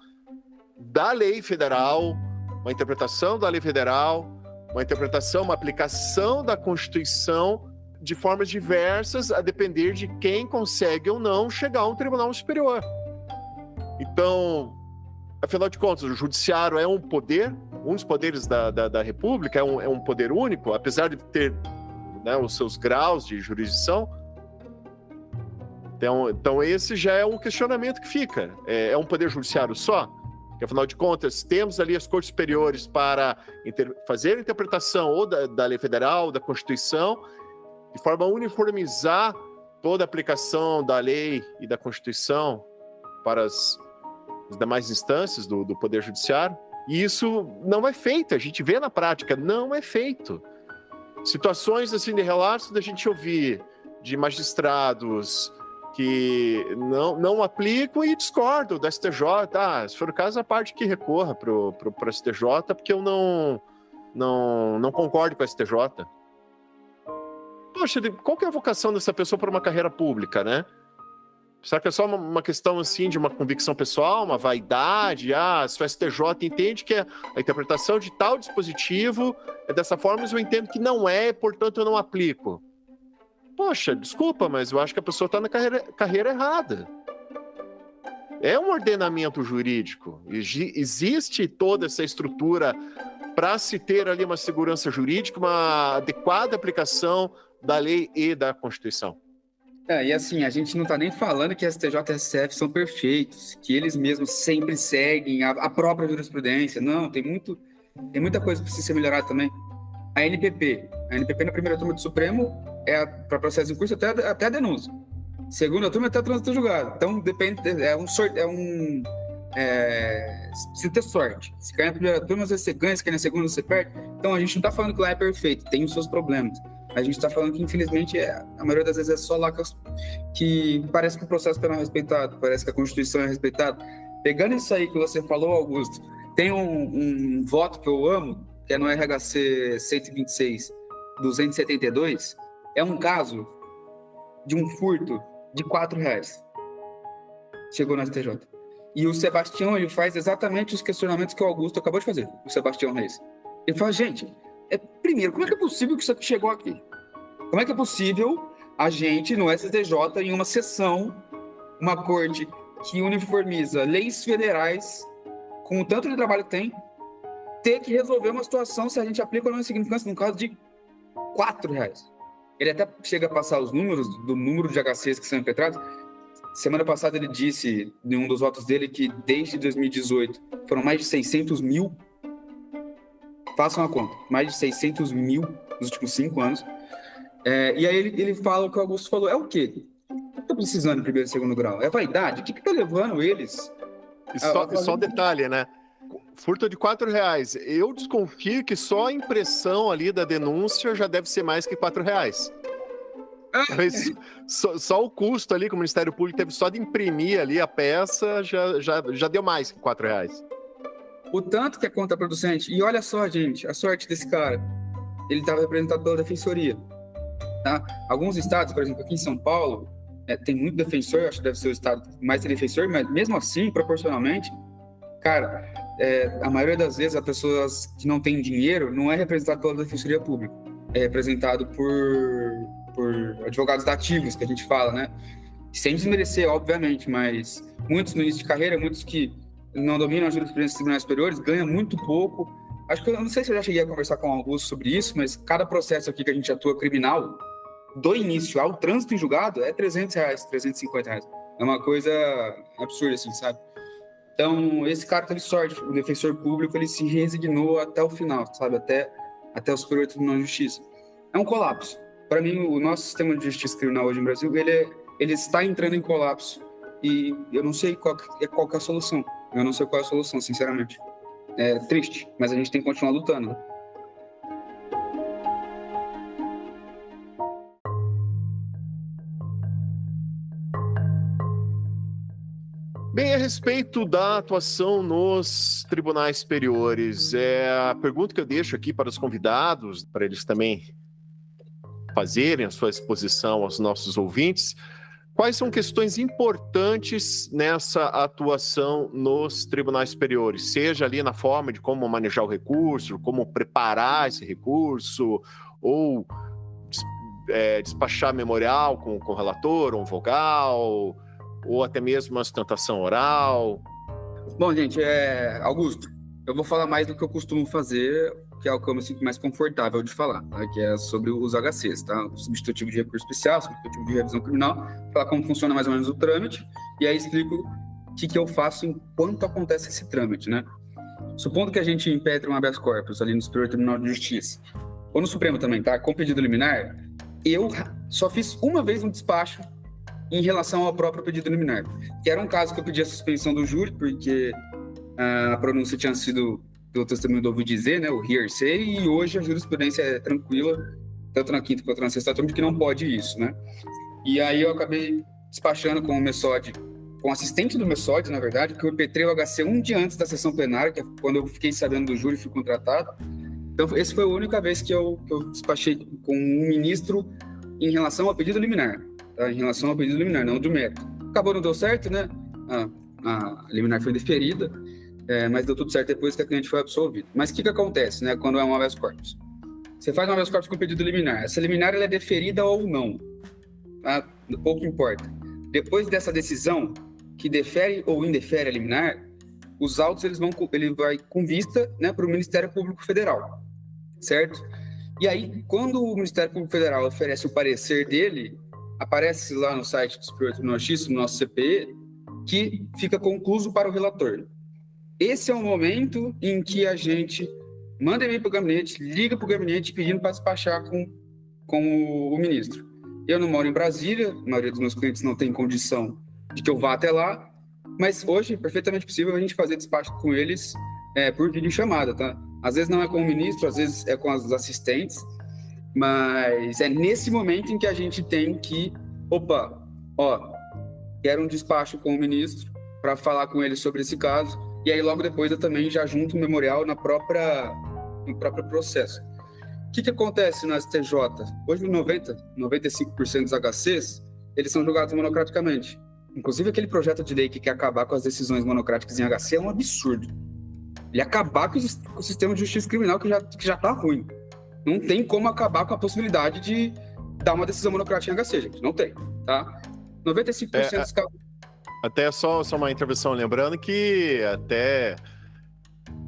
da lei federal, uma interpretação da lei federal, uma aplicação da Constituição de formas diversas, a depender de quem consegue ou não chegar a um tribunal superior. Então, afinal de contas, o judiciário é um poder, um dos poderes da República, é um poder único, apesar de ter, né, os seus graus de jurisdição. Então esse já é um questionamento que fica. É um poder judiciário só? Porque, afinal de contas, temos ali as cortes superiores para fazer a interpretação ou da lei federal, da Constituição, de forma a uniformizar toda a aplicação da lei e da Constituição para as demais instâncias do Poder Judiciário. E isso não é feito, a gente vê na prática, não é feito. Situações assim de relatos da gente ouvir de magistrados que não aplicam e discordam do STJ. Se for o caso, a parte que recorra para o STJ, porque eu não concordo com o STJ. Poxa, qual que é a vocação dessa pessoa para uma carreira pública, né? Será que é só uma questão assim de uma convicção pessoal, uma vaidade? Se o STJ entende que a interpretação de tal dispositivo é dessa forma, mas eu entendo que não é, portanto eu não aplico. Poxa, desculpa, mas eu acho que a pessoa está na carreira errada. É um ordenamento jurídico. Existe toda essa estrutura para se ter ali uma segurança jurídica, uma adequada aplicação da lei e da Constituição. E assim, a gente não está nem falando que STJ e STF são perfeitos, que eles mesmos sempre seguem a própria jurisprudência. Não, tem muita coisa que precisa ser melhorada também. A NPP na primeira turma do Supremo é para processo em curso até a denúncia. Segunda turma até o trânsito julgado. Então, depende, se ter sorte. Se cair na primeira turma, às vezes você ganha, se cair na segunda, você perde. Então, a gente não está falando que lá é perfeito, tem os seus problemas. A gente está falando que, infelizmente, a maioria das vezes é só lá que parece que o processo penal é respeitado, parece que a Constituição é respeitada. Pegando isso aí que você falou, Augusto, tem um voto que eu amo, que é no RHC 126-272, é um caso de um furto de R$4. Chegou no STJ. E o Sebastião, ele faz exatamente os questionamentos que o Augusto acabou de fazer, o Sebastião Reis. Ele fala, gente, primeiro, como é que é possível que isso aqui chegou aqui? Como é que é possível a gente, no STJ, em uma sessão, uma corte que uniformiza leis federais, com o tanto de trabalho que tem, ter que resolver uma situação se a gente aplica ou não insignificância num caso de R$4? Ele até chega a passar os números do número de HCs que são impetrados. Semana passada ele disse, em um dos votos dele, que desde 2018 foram mais de 600 mil. Façam a conta, mais de 600 mil nos últimos 5 anos. E aí ele fala o que o Augusto falou. É o quê? O que está precisando de primeiro e segundo grau? É vaidade? O que está levando eles? E só um detalhe, né? Furto de R$4. Eu desconfio que só a impressão ali da denúncia já deve ser mais que R$4. Mas só o custo ali que o Ministério Público teve só de imprimir ali a peça já deu mais que R$4. O tanto que é contraproducente. E olha só, gente, a sorte desse cara. Ele estava representado pela defensoria. Tá? Alguns estados, por exemplo, aqui em São Paulo, tem muito defensor, eu acho que deve ser o estado mais tem defensor, mas mesmo assim, proporcionalmente, cara, a maioria das vezes as pessoas que não têm dinheiro não é representado pela defensoria pública, é representado por advogados dativos, que a gente fala, né? Sem desmerecer, obviamente, mas muitos no início de carreira, muitos que não dominam a jurisprudência dos tribunais superiores, ganham muito pouco. Acho que eu não sei se eu já cheguei a conversar com o Augusto sobre isso, mas cada processo aqui que a gente atua criminal, do início ao trânsito em julgado, é R$300, R$350. É uma coisa absurda, assim, sabe? Então, esse cara teve sorte. O defensor público, ele se resignou até o final, sabe? Até o Superior Tribunal de Justiça. É um colapso. Para mim, o nosso sistema de justiça criminal hoje no Brasil, ele está entrando em colapso. E eu não sei qual que é a solução. Eu não sei qual é a solução, sinceramente. É triste, mas a gente tem que continuar lutando, né? Bem, a respeito da atuação nos tribunais superiores, a pergunta que eu deixo aqui para os convidados, para eles também fazerem a sua exposição aos nossos ouvintes, quais são questões importantes nessa atuação nos tribunais superiores, seja ali na forma de como manejar o recurso, como preparar esse recurso, ou despachar memorial com o relator, um vogal, ou até mesmo uma sustentação oral? Bom, gente, Augusto, eu vou falar mais do que eu costumo fazer, que é o que eu me sinto mais confortável de falar, tá? Que é sobre os HCs, tá? O substitutivo de recurso especial, substitutivo de revisão criminal, falar como funciona mais ou menos o trâmite, e aí explico o que eu faço enquanto acontece esse trâmite, né? Supondo que a gente impetre um habeas corpus ali no Superior Tribunal de Justiça, ou no Supremo também, tá? Com pedido liminar, eu só fiz uma vez um despacho em relação ao próprio pedido liminar, que era um caso que eu pedi a suspensão do júri, porque a pronúncia tinha sido pelo testemunho do ouvido dizer, né, o hearsay, e hoje a jurisprudência é tranquila, tanto na quinta quanto na sexta turma, que não pode isso, né? E aí eu acabei despachando com o MESOD, com o assistente do MESOD, na verdade, porque eu impetrei o HC um dia antes da sessão plenária, que é quando eu fiquei sabendo do júri e fui contratado. Então, essa foi a única vez que eu despachei com um ministro em relação ao pedido liminar. Tá? Em relação ao pedido liminar, não do mérito. Acabou, não deu certo, né? A liminar foi deferida, mas deu tudo certo depois que a cliente foi absolvida. Mas o que acontece, né, quando é um habeas corpus? Você faz um habeas corpus com pedido liminar. Essa liminar ela é deferida ou não. Tá? Pouco importa. Depois dessa decisão, que defere ou indefere a liminar, os autos ele vai com vista, né, para o Ministério Público Federal, certo? E aí, quando o Ministério Público Federal oferece o parecer dele, aparece lá no site do Superior Tribunal de Justiça, no nosso CPE, que fica concluso para o relator. Esse é o momento em que a gente manda e-mail para o gabinete, liga para o gabinete pedindo para despachar com com o ministro. Eu não moro em Brasília, a maioria dos meus clientes não tem condição de que eu vá até lá, mas hoje é perfeitamente possível a gente fazer despacho com eles por videochamada, tá? Às vezes não é com o ministro, às vezes é com os assistentes, mas é nesse momento em que a gente tem que, quero um despacho com o ministro para falar com ele sobre esse caso, e aí logo depois eu também já junto o memorial no próprio processo. O que acontece no STJ? Hoje 95% dos HCs, eles são julgados monocraticamente. Inclusive aquele projeto de lei que quer acabar com as decisões monocráticas em HC é um absurdo. Ele acabar com o sistema de justiça criminal que já está ruim. Não tem como acabar com a possibilidade de dar uma decisão monocrática em HC, gente. Não tem, tá? 95% dos casos... Até só uma intervenção, lembrando que até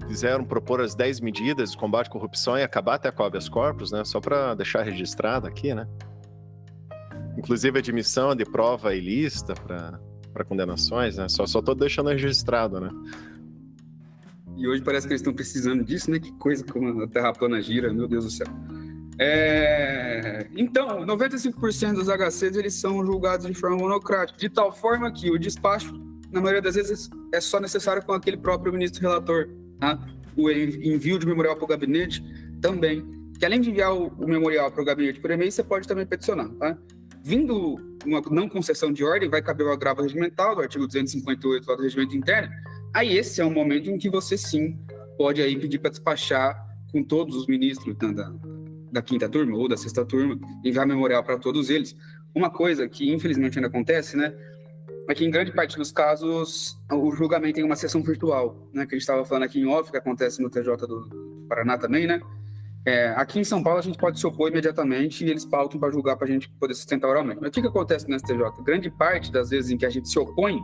quiseram propor as 10 medidas de combate à corrupção e acabar até com o habeas corpus, né? Só para deixar registrado aqui, né? Inclusive admissão de prova ilícita para condenações, né? Só tô deixando registrado, né? E hoje parece que eles estão precisando disso, né? Que coisa como a terra plana gira, meu Deus do céu. Então, 95% dos HCs eles são julgados de forma monocrática, de tal forma que o despacho, na maioria das vezes, é só necessário com aquele próprio ministro relator, tá? O envio de memorial para o gabinete também, que além de enviar o memorial para o gabinete por e-mail, você pode também peticionar, tá? Vindo uma não concessão de ordem, vai caber o agravo regimental do artigo 258 do Regimento Interno. Aí esse é um momento em que você sim pode aí pedir para despachar com todos os ministros da quinta turma ou da sexta turma, enviar memorial para todos eles. Uma coisa que infelizmente ainda acontece, né, é que em grande parte dos casos o julgamento tem uma sessão virtual, né, que a gente estava falando aqui em off, que acontece no TJ do Paraná também, né. Aqui em São Paulo a gente pode se opor imediatamente e eles pautam para julgar para a gente poder sustentar oralmente. Mas o que acontece no STJ? Grande parte das vezes em que a gente se opõe,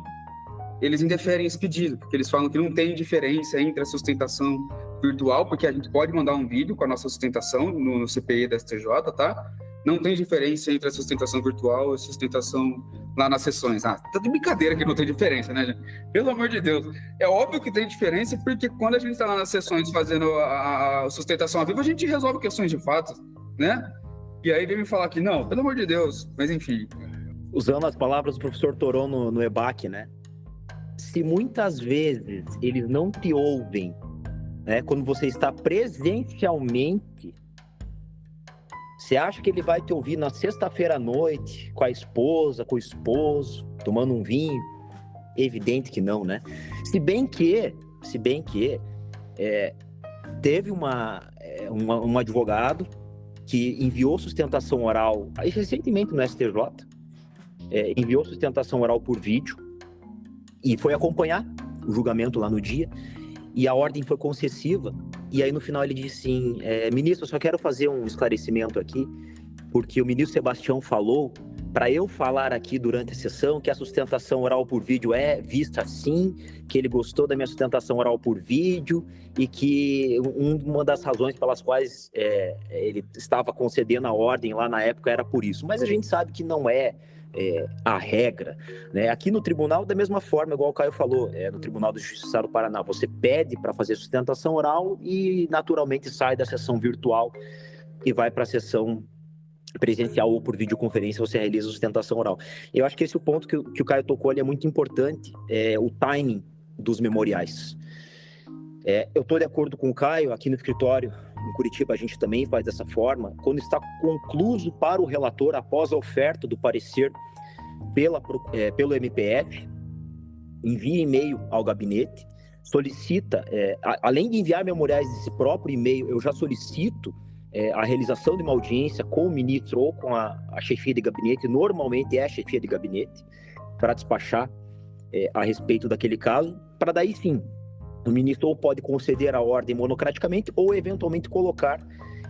eles indeferem esse pedido, porque eles falam que não tem diferença entre a sustentação virtual, porque a gente pode mandar um vídeo com a nossa sustentação no CPI da STJ, tá? Não tem diferença entre a sustentação virtual e a sustentação lá nas sessões. Tá de brincadeira que não tem diferença, né, gente? Pelo amor de Deus. É óbvio que tem diferença, porque quando a gente está lá nas sessões fazendo a sustentação ao vivo, a gente resolve questões de fato, né? E aí vem me falar que não, pelo amor de Deus. Mas enfim. Usando as palavras do professor Toron no EBAC, né? Se muitas vezes eles não te ouvem, né, quando você está presencialmente, você acha que ele vai te ouvir na sexta-feira à noite, com a esposa, com o esposo, tomando um vinho? Evidente que não, né? Se bem que teve um advogado que enviou sustentação oral, recentemente no STJ, enviou sustentação oral por vídeo, e foi acompanhar o julgamento lá no dia, e a ordem foi concessiva, e aí no final ele disse assim, ministro, eu só quero fazer um esclarecimento aqui, porque o ministro Sebastião falou para eu falar aqui durante a sessão que a sustentação oral por vídeo é vista assim, que ele gostou da minha sustentação oral por vídeo, e que uma das razões pelas quais ele estava concedendo a ordem lá na época era por isso, mas a gente sabe que não é a regra, né? Aqui no tribunal, da mesma forma, igual o Caio falou, no Tribunal do Justiça do Paraná, você pede para fazer sustentação oral e naturalmente sai da sessão virtual e vai para a sessão presencial ou por videoconferência, você realiza a sustentação oral. Eu acho que esse é o ponto que o Caio tocou ali, é muito importante, o timing dos memoriais. Eu estou de acordo com o Caio, aqui no escritório, em Curitiba, a gente também faz dessa forma. Quando está concluso para o relator, após a oferta do parecer pelo MPF, envia e-mail ao gabinete, solicita, além de enviar memoriais desse próprio e-mail, eu já solicito a realização de uma audiência com o ministro ou com a chefia de gabinete, normalmente é a chefia de gabinete, para despachar a respeito daquele caso, para daí sim, o ministro ou pode conceder a ordem monocraticamente ou eventualmente colocar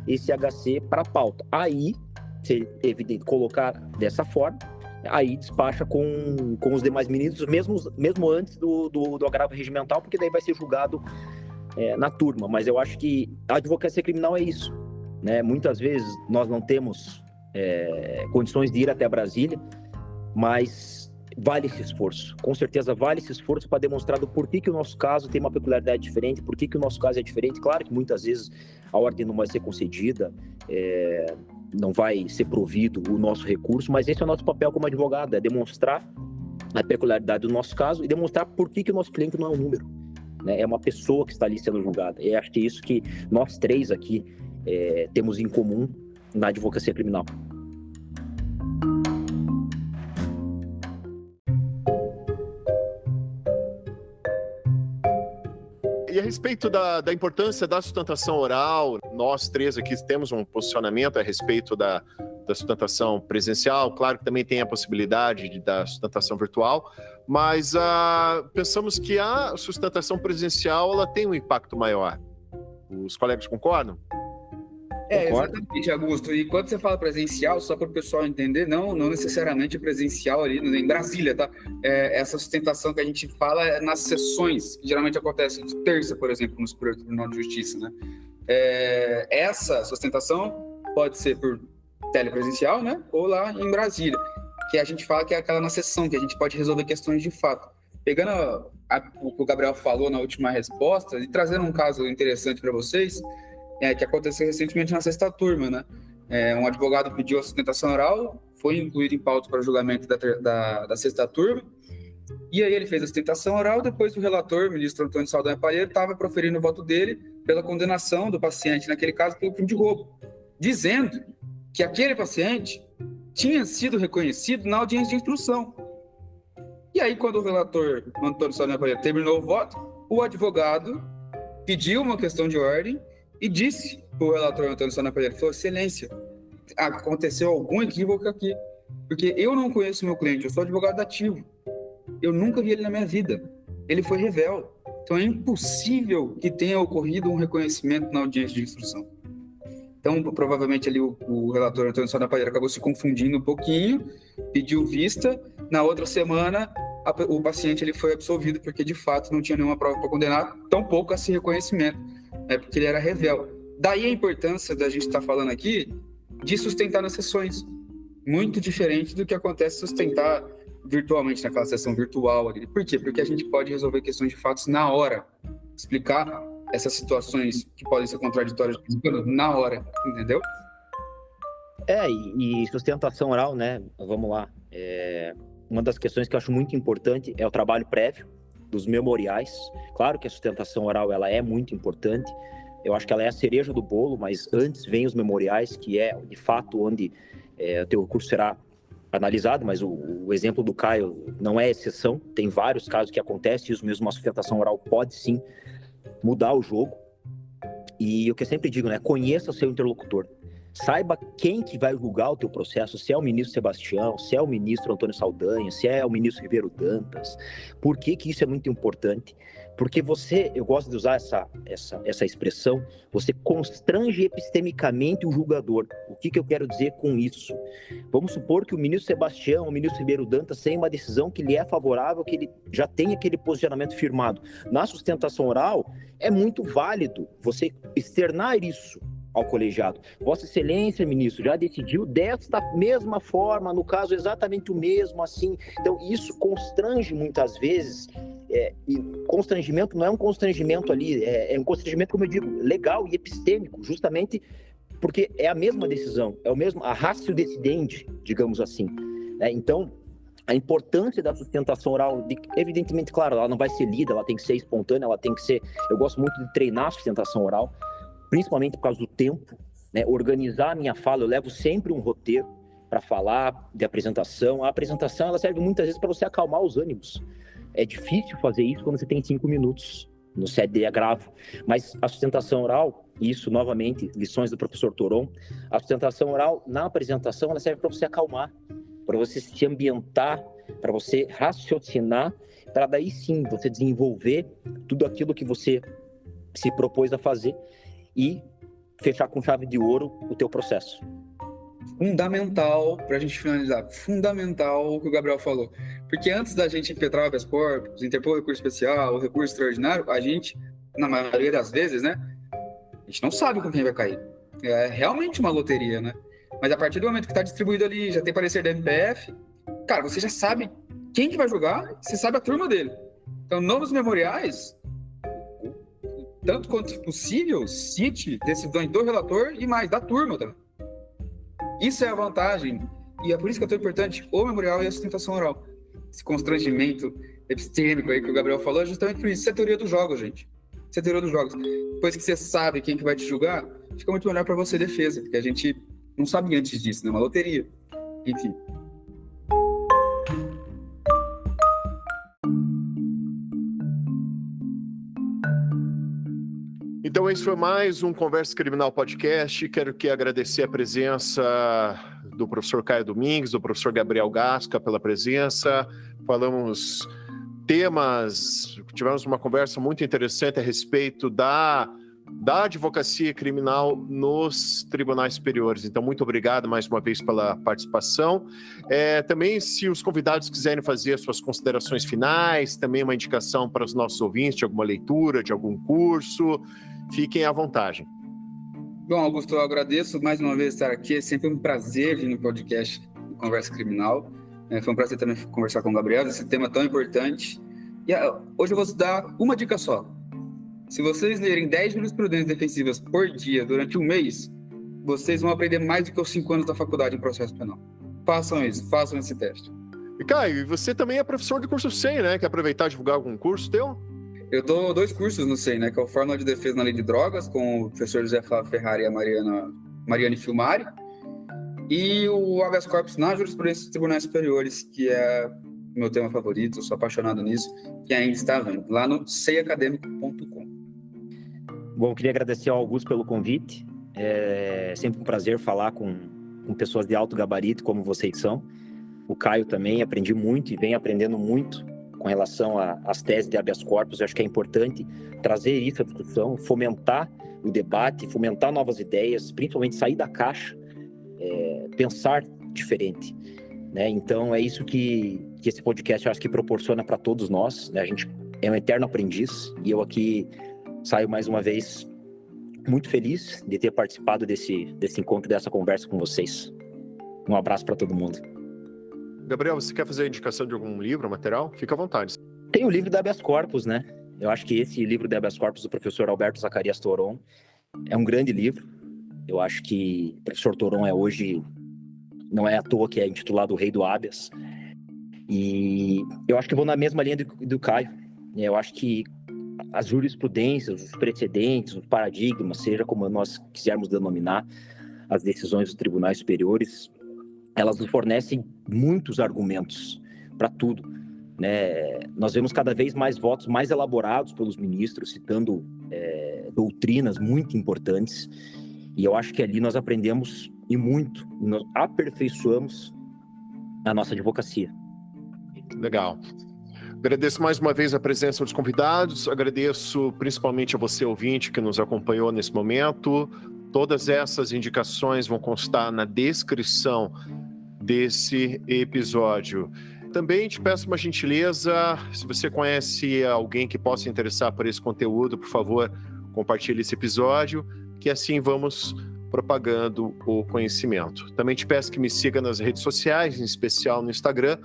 esse HC para pauta. Aí, se evidente colocar dessa forma, aí despacha com os demais ministros, mesmo antes do agravo regimental, porque daí vai ser julgado na turma. Mas eu acho que a advocacia criminal é isso, né? Muitas vezes nós não temos condições de ir até Brasília, mas vale esse esforço, com certeza vale esse esforço para demonstrar do porquê que o nosso caso tem uma peculiaridade diferente, porquê que o nosso caso é diferente. Claro que muitas vezes a ordem não vai ser concedida, não vai ser provido o nosso recurso, mas esse é o nosso papel como advogado, é demonstrar a peculiaridade do nosso caso e demonstrar por que o nosso cliente não é um número, né? É uma pessoa que está ali sendo julgada. E acho que é isso que nós três aqui temos em comum na advocacia criminal. E a respeito da importância da sustentação oral, nós três aqui temos um posicionamento a respeito da sustentação presencial. Claro que também tem a possibilidade da sustentação virtual, mas pensamos que a sustentação presencial ela tem um impacto maior. Os colegas concordam? Exatamente, Augusto. E quando você fala presencial, só para o pessoal entender, não necessariamente presencial ali em Brasília, tá? Essa sustentação que a gente fala é nas sessões, que geralmente acontecem de terça, por exemplo, no Superior Tribunal de Justiça, né? Essa sustentação pode ser por telepresencial, né? Ou lá em Brasília, que a gente fala que é aquela na sessão, que a gente pode resolver questões de fato. Pegando o que o Gabriel falou na última resposta e trazendo um caso interessante para vocês, que aconteceu recentemente na sexta turma, né? Um advogado pediu a sustentação oral, foi incluído em pauta para o julgamento da sexta turma, e aí ele fez a sustentação oral, depois o relator, o ministro Antônio Saldanha Palheiro, estava proferindo o voto dele pela condenação do paciente, naquele caso, pelo crime de roubo, dizendo que aquele paciente tinha sido reconhecido na audiência de instrução. E aí, quando o relator Antônio Saldanha Palheiro terminou o voto, o advogado pediu uma questão de ordem e disse para o relator Antônio Saldanha Palheiro, falou: excelência, aconteceu algum equívoco aqui, porque eu não conheço meu cliente, eu sou advogado ativo, eu nunca vi ele na minha vida, ele foi rével, então é impossível que tenha ocorrido um reconhecimento na audiência de instrução. Então, provavelmente ali o relator Antônio Saldanha Palheiro acabou se confundindo um pouquinho, pediu vista, na outra semana o paciente ele foi absolvido porque de fato não tinha nenhuma prova para condenar, tampouco esse reconhecimento, porque ele era rével. Daí a importância da gente estar falando aqui de sustentar nas sessões, muito diferente do que acontece sustentar virtualmente naquela sessão virtual ali. Por quê? Porque a gente pode resolver questões de fatos na hora, explicar essas situações que podem ser contraditórias na hora, entendeu? E sustentação oral, né? Vamos lá. Uma das questões que eu acho muito importante é o trabalho prévio dos memoriais. Claro que a sustentação oral ela é muito importante. Eu acho que ela é a cereja do bolo, mas antes vem os memoriais, que é de fato onde o teu recurso será analisado, mas o exemplo do Caio não é exceção. Tem vários casos que acontecem, isso mesmo, uma sustentação oral pode sim mudar o jogo. E o que eu sempre digo, né? Conheça o seu interlocutor. Saiba quem que vai julgar o teu processo, se é o ministro Sebastião, se é o ministro Antônio Saldanha, se é o ministro Ribeiro Dantas. Por que que isso é muito importante? Porque eu gosto de usar essa expressão, você constrange epistemicamente o julgador. O que eu quero dizer com isso? Vamos supor que o ministro Sebastião, o ministro Ribeiro Dantas tenham uma decisão que lhe é favorável, que ele já tem aquele posicionamento firmado. Na sustentação oral, é muito válido você externar isso ao colegiado. Vossa Excelência, ministro, já decidiu desta mesma forma, no caso exatamente o mesmo, assim. Então, isso constrange muitas vezes, e constrangimento não é um constrangimento ali, é um constrangimento, como eu digo, legal e epistêmico, justamente porque é a mesma decisão, a ratio decidendi, digamos assim. Então, a importância da sustentação oral, evidentemente, claro, ela não vai ser lida, ela tem que ser espontânea, ela tem que ser... Eu gosto muito de treinar a sustentação oral, principalmente por causa do tempo, né? Organizar a minha fala, eu levo sempre um roteiro para falar de apresentação. A apresentação ela serve muitas vezes para você acalmar os ânimos. É difícil fazer isso quando você tem 5 minutos no CD agravo, mas a sustentação oral, isso novamente, lições do professor Toron, a sustentação oral na apresentação ela serve para você acalmar, para você se ambientar, para você raciocinar, para daí sim você desenvolver tudo aquilo que você se propôs a fazer e fechar com chave de ouro o teu processo. Fundamental, para a gente finalizar, fundamental o que o Gabriel falou. Porque antes da gente impetrar o habeas corpus, interpor o recurso especial, o recurso extraordinário, a gente, na maioria das vezes, né, a gente não sabe com quem vai cair. É realmente uma loteria, né? Mas a partir do momento que está distribuído ali, já tem parecer da MPF, cara, você já sabe quem que vai julgar, você sabe a turma dele. Então, nos memoriais, tanto quanto possível, cite decisões do relator e mais da turma também. Isso é a vantagem, e é por isso que é tão importante o memorial e a sustentação oral. Esse constrangimento epistêmico aí que o Gabriel falou é justamente por isso. Isso é teoria dos jogos, gente. Isso é teoria dos jogos. Depois que você sabe quem que vai te julgar, fica muito melhor para você defesa, porque a gente não sabe antes disso, né? Uma loteria. Enfim. Então, esse foi mais um Conversa Criminal Podcast. Quero agradecer a presença do professor Caio Domingues, do professor Gabriel Gasca pela presença. Falamos tivemos uma conversa muito interessante a respeito da advocacia criminal nos tribunais superiores. Então, muito obrigado mais uma vez pela participação. Também, se os convidados quiserem fazer suas considerações finais, também uma indicação para os nossos ouvintes de alguma leitura, de algum curso, fiquem à vontade. Bom, Augusto, eu agradeço mais uma vez estar aqui. É sempre um prazer vir no podcast do Conversa Criminal. Foi um prazer também conversar com o Gabriel, esse tema tão importante. E hoje eu vou dar uma dica só. Se vocês lerem 10 jurisprudências defensivas por dia durante um mês, vocês vão aprender mais do que os 5 anos da faculdade em processo penal. Façam isso, façam esse teste. E Caio, você também é professor de curso SEI, né? Quer aproveitar e divulgar algum curso teu? Eu dou 2 cursos no SEI, né? Que é o Fórmula de Defesa na Lei de Drogas, com o professor José Flávio Ferrari e a Mariane Filmari. E o habeas corpus na jurisprudência dos tribunais superiores, que é meu tema favorito, eu sou apaixonado nisso, que ainda está vendo, lá no seiacadêmico.com. Bom, queria agradecer ao Augusto pelo convite. É sempre um prazer falar com pessoas de alto gabarito, como vocês são. O Caio também, aprendi muito e vem aprendendo muito com relação às teses de habeas corpus. Eu acho que é importante trazer isso à discussão, fomentar o debate, fomentar novas ideias, principalmente sair da caixa, pensar diferente, né? Então, é isso que esse podcast, eu acho que proporciona para todos nós, né? A gente é um eterno aprendiz e eu aqui saio mais uma vez muito feliz de ter participado desse encontro, dessa conversa com vocês. Um abraço para todo mundo. Gabriel, você quer fazer a indicação de algum livro, material? Fica à vontade. Tem o livro da habeas corpus, né? Eu acho que esse livro da habeas corpus do professor Alberto Zacarias Toron é um grande livro. Eu acho que o professor Toron hoje, não é à toa que é intitulado o Rei do Habeas. E eu acho que vou na mesma linha do Caio. Eu acho que as jurisprudências, os precedentes, os paradigmas, seja como nós quisermos denominar as decisões dos tribunais superiores, elas nos fornecem muitos argumentos para tudo, né? Nós vemos cada vez mais votos mais elaborados pelos ministros, citando doutrinas muito importantes, e eu acho que ali nós aprendemos e muito, nós aperfeiçoamos a nossa advocacia. Legal. Agradeço mais uma vez a presença dos convidados, agradeço principalmente a você, ouvinte, que nos acompanhou nesse momento. Todas essas indicações vão constar na descrição desse episódio. Também te peço uma gentileza, se você conhece alguém que possa interessar por esse conteúdo, por favor, compartilhe esse episódio, que assim vamos propagando o conhecimento. Também te peço que me siga nas redes sociais, em especial no Instagram,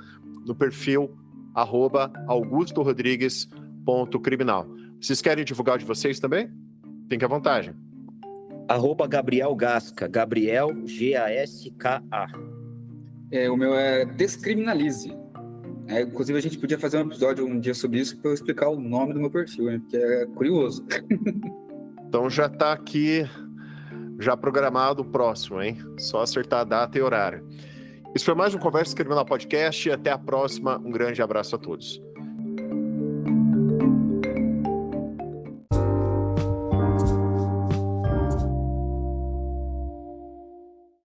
no perfil @augustorodrigues.criminal. Vocês querem divulgar de vocês também? Fiquem à vontade. @Gabriel Gasca, Gabriel, Gaska. O meu é Descriminalize. Inclusive, a gente podia fazer um episódio um dia sobre isso para eu explicar o nome do meu perfil, né? Porque é curioso. Então já está aqui, já programado o próximo, hein? Só acertar a data e horário. Isso foi mais um Conversa Criminal Podcast e até a próxima. Um grande abraço a todos.